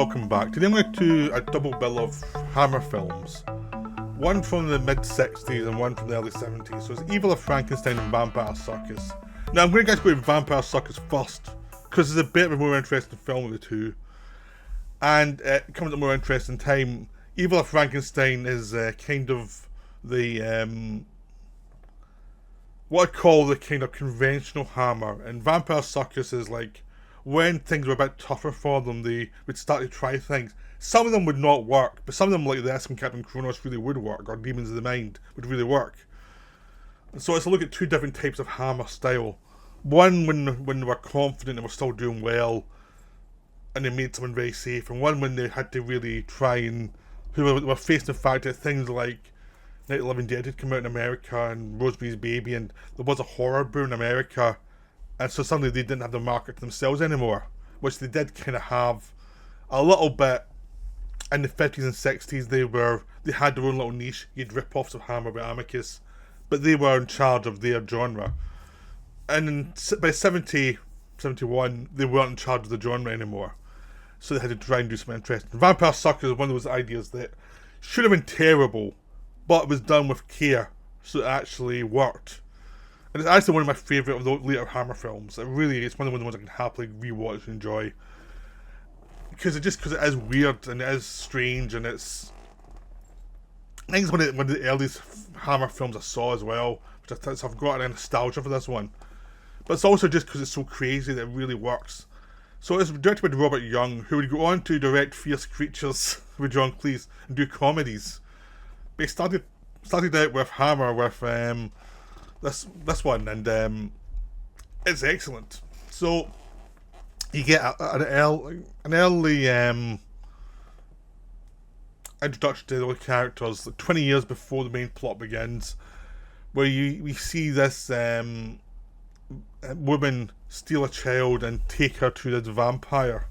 welcome back. Today I'm going to do a double bill of Hammer films. One from the mid-60s and one from the early 70s. So it's Evil of Frankenstein and Vampire Circus. Now I'm going to go with Vampire Circus first, because it's a bit of a more interesting film of the two. And it comes at a more interesting time. Evil of Frankenstein is kind of the, what I call the kind of conventional Hammer. And Vampire Circus is like, when things were a bit tougher for them, they would start to try things. Some of them would not work, but some of them, like this and Captain Kronos, really would work, or Demons of the Mind would really work. And so it's a look at two different types of Hammer style. One when they were confident and were still doing well, and they made someone very safe, and one when they had to really try and, who were facing the fact that things like Night of the Living Dead had come out in America, and Rosemary's Baby, and there was a horror boom in America. And so suddenly they didn't have the market to themselves anymore, which they did kind of have a little bit in the 50s and 60s. They had their own little niche. You'd rip-offs of Hammer with Amicus, but they were in charge of their genre. And by 70, 71, they weren't in charge of the genre anymore, so they had to try and do something interesting. Vampire Circus is one of those ideas that should have been terrible, but it was done with care, so it actually worked. And it's actually one of my favourite of the later Hammer films. It's one of the ones I can happily rewatch and enjoy. Because it is weird and it is strange, and it's, I think it's one of the earliest Hammer films I saw as well, which so I've got a nostalgia for this one. But it's also just because it's so crazy that it really works. So it's directed by Robert Young, who would go on to direct Fierce Creatures with John Cleese and do comedies. But he started out with Hammer with this one, and it's excellent. So you get an early introduction to the characters, like 20 years before the main plot begins, where we see this woman steal a child and take her to this vampire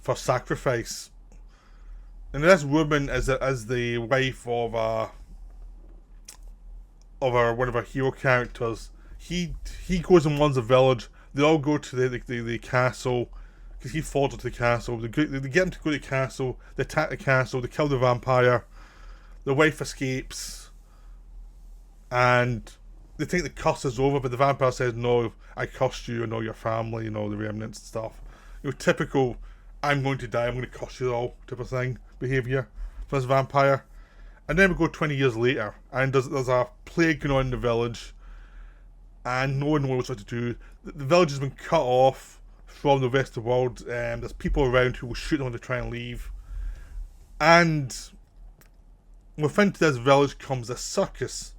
for sacrifice. And this woman is the wife of one of our hero characters. He goes and warns the village. They all go to the castle, because he falls into the castle. They get him to go to the castle. They attack the castle. They kill the vampire. The wife escapes, and they think the curse is over. But the vampire says, "No, I cursed you and all your family and all the remnants and stuff." Typical, "I'm going to die. I'm going to curse you all" type of thing behavior for this vampire. And then we go 20 years later, and there's a plague going on in the village, and no one knows what to do. The village has been cut off from the rest of the world, and there's people around who will shoot them to try and leave. And within this village comes a circus.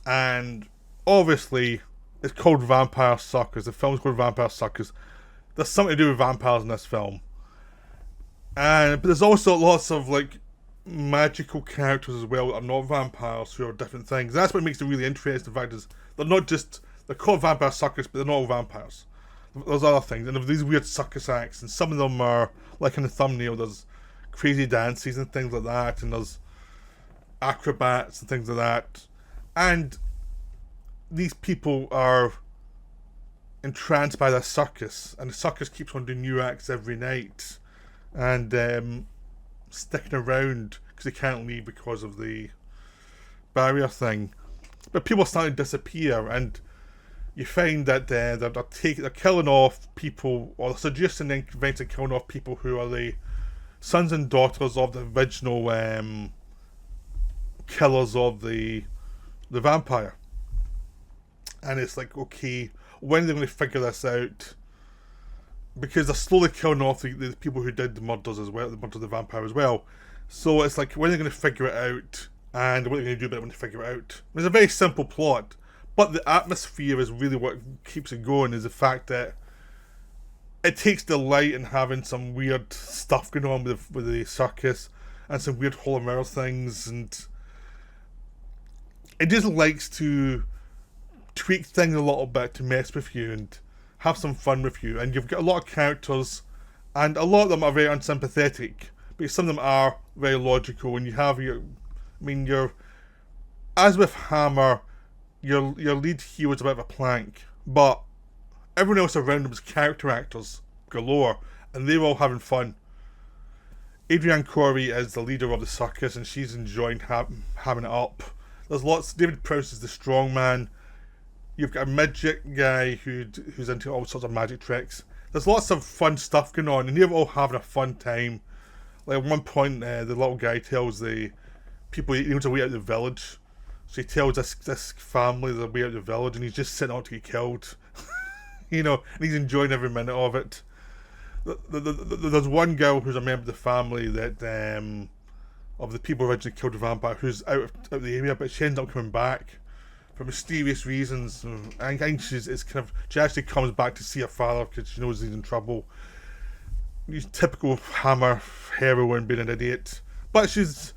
And obviously, it's called Vampire Circus. The film's called Vampire Circus. There's something to do with vampires in this film. But there's also lots of like magical characters as well that are not vampires, who are different things. That's what makes it really interesting. The fact is, they're called Vampire Circus, but they're not all vampires. There's other things, and there's these weird circus acts, and some of them are, like in the thumbnail, there's crazy dances and things like that, and there's acrobats and things like that. And these people are entranced by the circus, and the circus keeps on doing new acts every night, and sticking around because they can't leave because of the barrier thing. But people are starting to disappear, and you find that they're killing off people, or they're suggesting and inventing killing off people who are the sons and daughters of the original killers of the vampire. And it's like, okay, when are they going to figure this out? Because they're slowly killing off the people who did the murders as well, the murder of the vampire as well. So it's like, when are they going to figure it out? And what are they going to do about it when they figure it out? It's a very simple plot, but the atmosphere is really what keeps it going, is the fact that it takes delight in having some weird stuff going on with the circus, and some weird Hall of Mirror things, and it just likes to tweak things a little bit to mess with you and have some fun with you. And you've got a lot of characters, and a lot of them are very unsympathetic, but some of them are very logical. And you have as with Hammer, your lead hero is a bit of a plank, but everyone else around him is character actors galore, and they were all having fun. Adrienne Corey is the leader of the circus, and she's enjoying having it up. There's lots. David Prowse is the strong man. You've got a midget guy who's into all sorts of magic tricks. There's lots of fun stuff going on, and they're all having a fun time. Like at one point, the little guy tells the people he wants to wait out the village. So he tells this family they're way out the village, and he's just sitting out to get killed. And he's enjoying every minute of it. There's one girl who's a member of the family that of the people who originally killed the vampire, who's out of the area, but she ends up coming back for mysterious reasons. I think she actually comes back to see her father because she knows he's in trouble. He's typical Hammer heroine being an idiot, but she's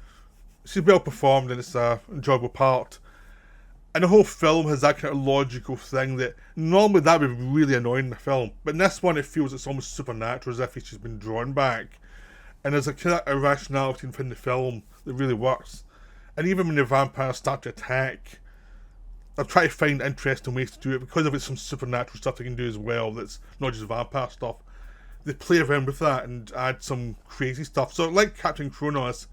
well performed and it's an enjoyable part. And the whole film has that kind of logical thing that normally that would be really annoying in the film, but in this one it feels it's almost supernatural, as if she's been drawn back. And there's a kind of irrationality within the film that really works. And even when the vampires start to attack, I've tried to find interesting ways to do it because of it's some supernatural stuff they can do as well that's not just vampire stuff. They play around with that and add some crazy stuff. So like Captain Kronos,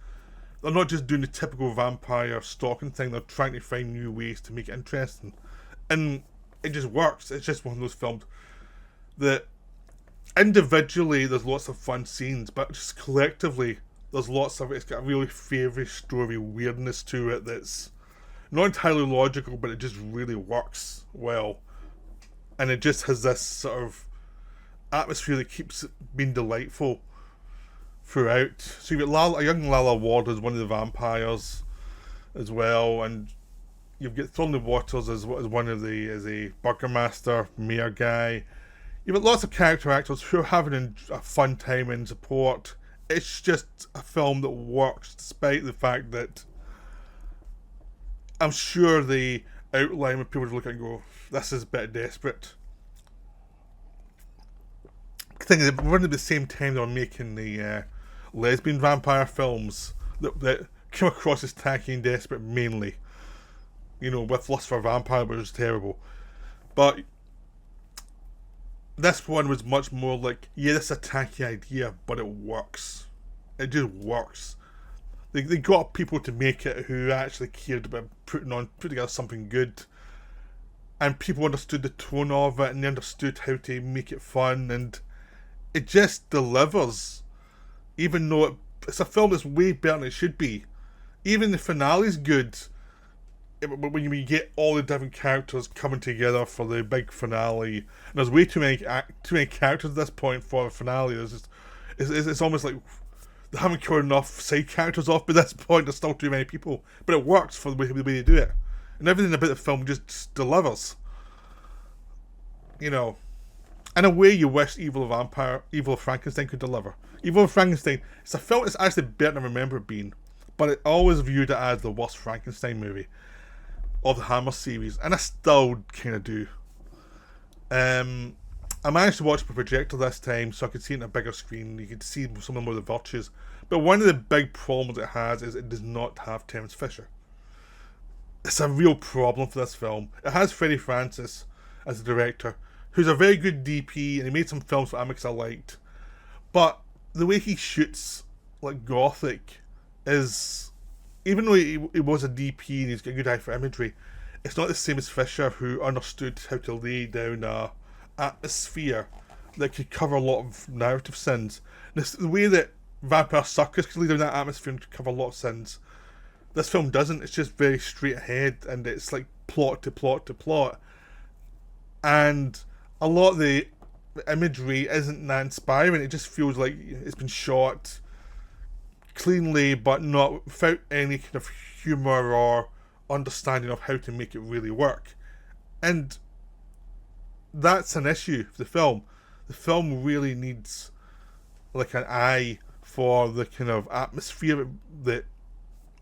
they're not just doing the typical vampire stalking thing, they're trying to find new ways to make it interesting. And it just works. It's just one of those films that individually there's lots of fun scenes, but just collectively there's lots of it's got a really fairy story weirdness to it that's not entirely logical, but it just really works well. And it just has this sort of atmosphere that keeps it being delightful throughout. So you've got a young Lala Ward as one of the vampires as well, and you've got Thorny Waters as one of as a burgomaster mayor guy. You've got lots of character actors who are having a fun time in support. It's just a film that works despite the fact that I'm sure the outline when people look at it and go, this is a bit desperate. The thing is, we're running at the same time they were making the lesbian vampire films that came across as tacky and desperate mainly. With Lust for Vampire, which was terrible. But this one was much more like, yeah, this is a tacky idea, but it works. It just works. They got people to make it who actually cared about putting together something good. And people understood the tone of it, and they understood how to make it fun, and it just delivers. Even though it's a film that's way better than it should be. Even the finale's good. When you get all the different characters coming together for the big finale, and there's way too many characters at this point for a finale. It's almost like they haven't killed enough side characters off by this point. There's still too many people, but it works for the way they do it, and everything about the film just delivers. In a way you wish Evil of Frankenstein could deliver. Evil of Frankenstein, it's a film that's actually better than I remember it being, but I always viewed it as the worst Frankenstein movie of the Hammer series, and I still kind of do. I managed to watch it with a projector this time, so I could see it on a bigger screen. You could see some of the virtues. But one of the big problems it has is it does not have Terence Fisher. It's a real problem for this film. It has Freddie Francis as the director, who's a very good DP, and he made some films for Amix I liked. But the way he shoots like Gothic is, even though he was a DP and he's got a good eye for imagery, it's not the same as Fisher, who understood how to lay down a atmosphere that could cover a lot of narrative sins. The way that Vampire Circus could lay down that atmosphere and cover a lot of sins, this film doesn't. It's just very straight ahead, and it's like plot to plot to plot. And a lot of the imagery isn't that inspiring. It just feels like it's been shot cleanly, but not without any kind of humour or understanding of how to make it really work. And that's an issue for the film. The film really needs like an eye for the kind of atmosphere that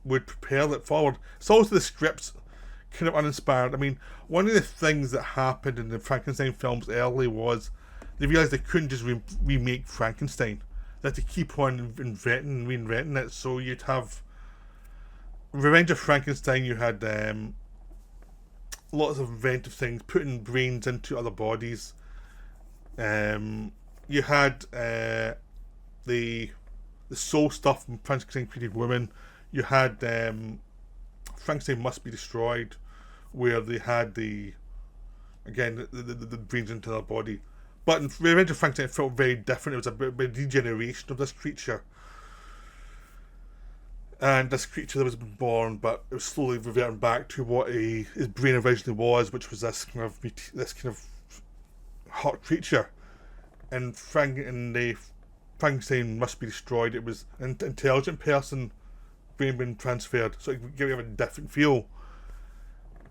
would propel it forward. It's also the script's kind of uninspired. I mean, one of the things that happened in the Frankenstein films early was they realised they couldn't just remake Frankenstein. They had to keep on reinventing it. So you'd have Revenge of Frankenstein, you had lots of inventive things, putting brains into other bodies. You had the soul stuff from Frankenstein Created Woman. You had Frankenstein Must Be Destroyed, where they had the brains into their body. But in the original Frankenstein, it felt very different. It was a bit of a degeneration of this creature. And this creature that was born, but it was slowly reverting back to what his brain originally was, which was this kind of hot creature. And the Frankenstein Must Be Destroyed. It was an intelligent person brain being transferred, so it would give you a different feel.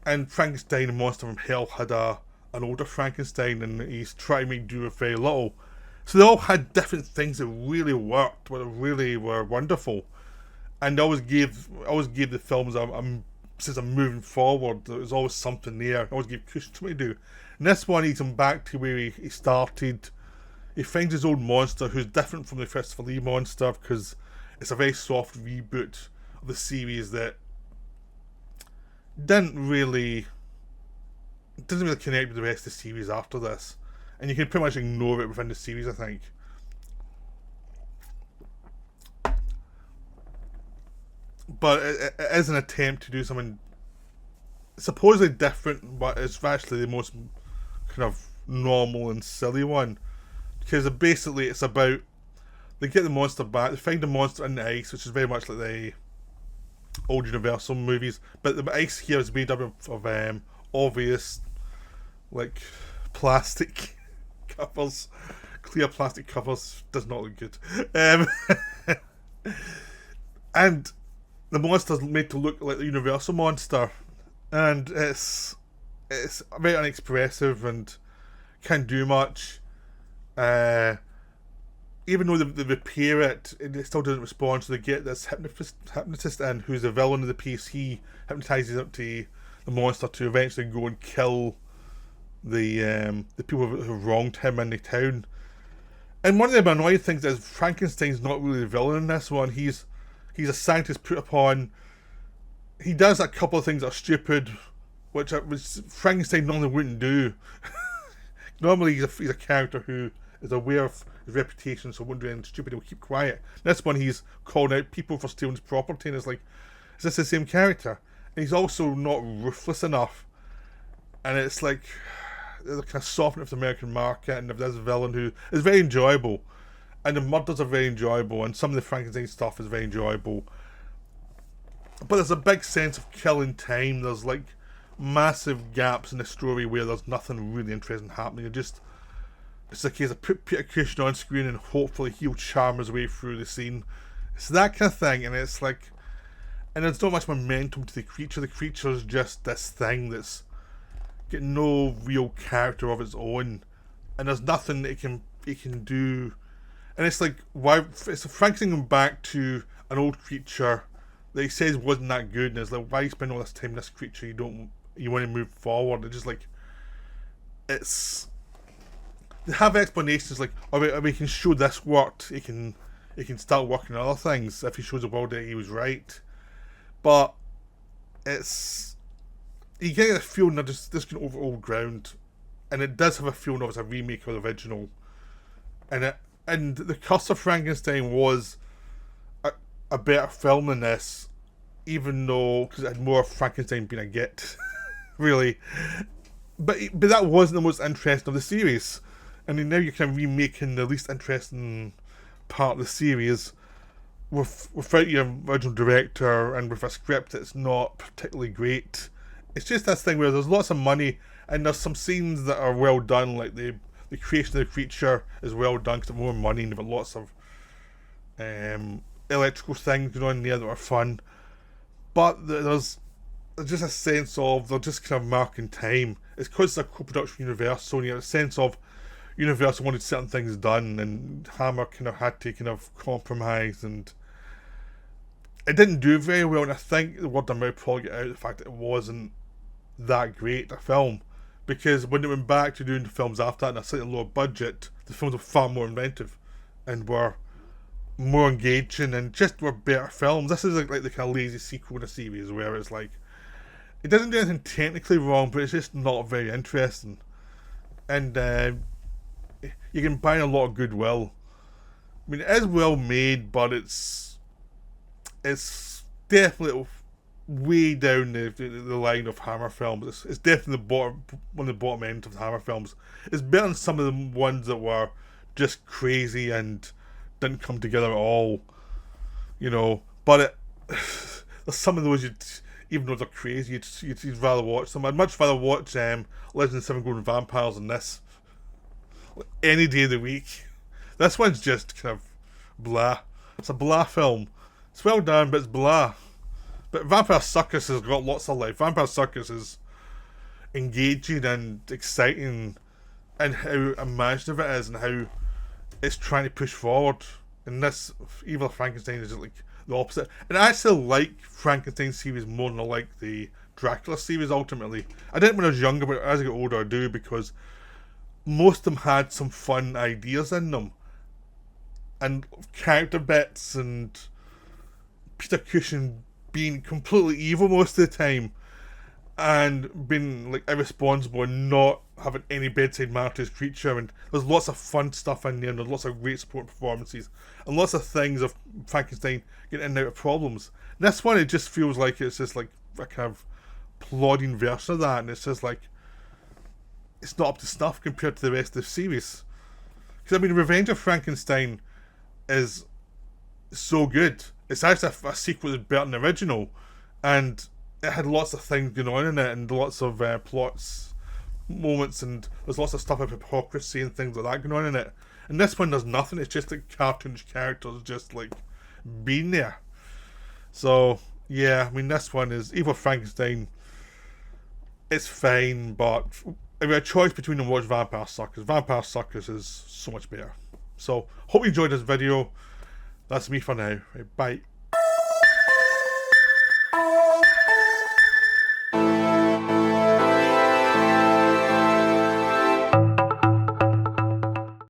And Frankenstein, the monster from hell, had an older Frankenstein, and he's trying to make do with very little. So they all had different things that really worked, that really were wonderful. And I always gave the films since I'm moving forward, there's always something there. I always give cushion to what to do. And this one, he's come back to where he started. He finds his own monster, who's different from the Christopher Lee monster, because it's a very soft reboot of the series that doesn't really connect with the rest of the series after this, and you can pretty much ignore it within the series, I think. But it is an attempt to do something supposedly different, but it's actually the most kind of normal and silly one, because basically it's about they get the monster back, they find the monster in the ice, which is very much like the old Universal movies, but the ice here is made up of obvious, like, plastic covers. Clear plastic covers does not look good. And the monster's made to look like the Universal monster, and it's very unexpressive and can't do much. Even though they repair it, it still doesn't respond. So they get this hypnotist in, who's the villain of the piece. He hypnotizes up to the monster to eventually go and kill the people who wronged him in the town. And one of the annoying things is Frankenstein's not really the villain in this one. He's a scientist put upon. He does a couple of things that are stupid, which Frankenstein normally wouldn't do. Normally he's a character who is aware of his reputation, so won't do anything stupid, he'll keep quiet. This one, he's calling out people for stealing his property, and it's like, is this the same character? And he's also not ruthless enough. And it's like, they're kind of softening of the American market, and there's a villain who is very enjoyable. And the murders are very enjoyable, and some of the Frankenstein stuff is very enjoyable. But there's a big sense of killing time. There's like massive gaps in the story where there's nothing really interesting happening. It's a case of put Peter Cushing on screen and hopefully he'll charm his way through the scene. It's that kind of thing, and it's like, and there's not much momentum to the creature. The creature's just this thing that's got no real character of its own, and there's nothing it can do. And it's like, why? It's Frankenstein going back to an old creature that he says wasn't that good, and it's like, why spend all this time in this creature? You want to move forward? It's just like, they have explanations like, we can show this worked. He can start working on other things if he shows the world that he was right. But you get a feeling that this can over old ground, and it does have a feeling of it's a remake of the original. And the Curse of Frankenstein was a better film than this, even though, because it had more Frankenstein being a git, really. But that wasn't the most interesting of the series. And then now you're kind of remaking the least interesting part of the series without your original director and with a script that's not particularly great. It's just this thing where there's lots of money and there's some scenes that are well done, like the creation of the creature is well done because there's more money and they've got lots of electrical things going on there that are fun. But there's just a sense of they're just kind of marking time. It's because it's a co-production Universal, and you have a sense of Universal wanted certain things done, and Hammer kind of had to kind of compromise, and it didn't do very well. And I think the word of mouth probably got out the fact that it wasn't that great a film, because when they went back to doing the films after that in a slightly lower budget, the films were far more inventive and were more engaging and just were better films. This is like the kind of lazy sequel in a series where it's like, it doesn't do anything technically wrong, but it's just not very interesting. And you can buy a lot of goodwill. I mean, it is well made, but it's definitely way down the line of Hammer films. It's definitely one of the bottom end of the Hammer films. It's better than some of the ones that were just crazy and didn't come together at all, you know. But there's some of those even though they're crazy, you'd rather watch them. I'd much rather watch Legend of Seven Golden Vampires than this any day of the week. This one's just kind of blah. It's a blah film. It's well done, but it's blah. But Vampire Circus has got lots of life. Vampire Circus is engaging and exciting, and how imaginative it is, and how it's trying to push forward. And this Evil of Frankenstein is just like the opposite. And I actually like Frankenstein series more than I like the Dracula series. Ultimately, I didn't when I was younger, but as I get older, I do, because most of them had some fun ideas in them, and character bits, and Peter Cushing being completely evil most of the time, and being like irresponsible and not having any bedside manner to his creature. And there's lots of fun stuff in there, and there's lots of great support performances, and lots of things of Frankenstein getting in and out of problems. And this one, it just feels like it's just like a kind of plodding version of that, and it's just like it's not up to snuff compared to the rest of the series. Because I mean, Revenge of Frankenstein is so good. It's actually a sequel that's better than the original, and it had lots of things going on in it, and lots of plots, moments, and there's lots of stuff about hypocrisy and things like that going on in it. And this one does nothing. It's just like cartoonish characters just like being there. So yeah, I mean, this one is Evil Frankenstein. It's fine, but if you had a choice between them, watch Vampire Circus. Vampire Circus is so much better. So hope you enjoyed this video. That's me for now. Right, bye.